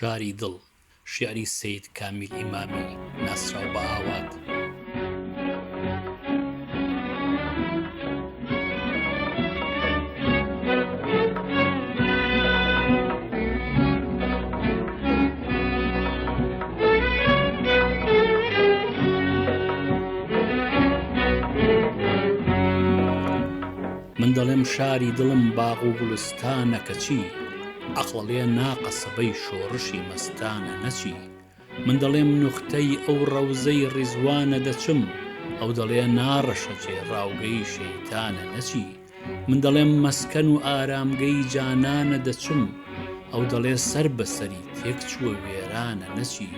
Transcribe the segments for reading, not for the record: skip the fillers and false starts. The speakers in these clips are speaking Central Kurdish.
شاری دڵ شیعری سەید کامیل ئیمامی ناسراو بە ئاوات. من دەڵێم شاری دڵم باغ و گولستانە کەچی، عەقڵەڵێ ناقە سەبەی شۆڕشی مەستانە نەچی. من دەڵێم نوختەی ئەو ڕەوزەی ڕیزوانە دەچم، ئەو دەڵێ ناڕەشە جێڕاوگەی شەیتانە نەچی. من دەڵێم مەسکەن و ئارامگەی جانانە دەچم، ئەو دەڵێ سەر بەسەری تێک چووە وێرانە نەچی.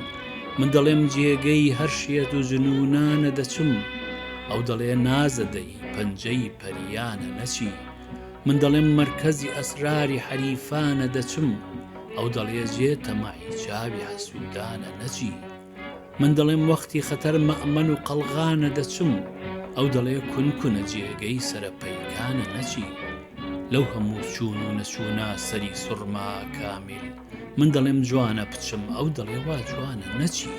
من دەڵێم جێگەی هەر شێت و جنوونانە دەچم، ئەو دەڵێ نازەدەی پەنجەی پەریانە نەچی. من دەڵێم مەرکەزی ئەسراری حەریفانە دەچم، ئەو دەڵێ جێ تەماعی چاوی حەسوودانە نەچی. من دەڵێم وەختی خەتەر مەئمەن و قەڵغانە دەچم، ئەو دەڵێ کونکونە جێگەی سەرپەیکانە نەچی. لەو هەموو چوون و نەچوونە سەری سوڕما کامیل، من دەڵێم جوانە بچم، ئەو دەڵێ وا جوانە نەچی.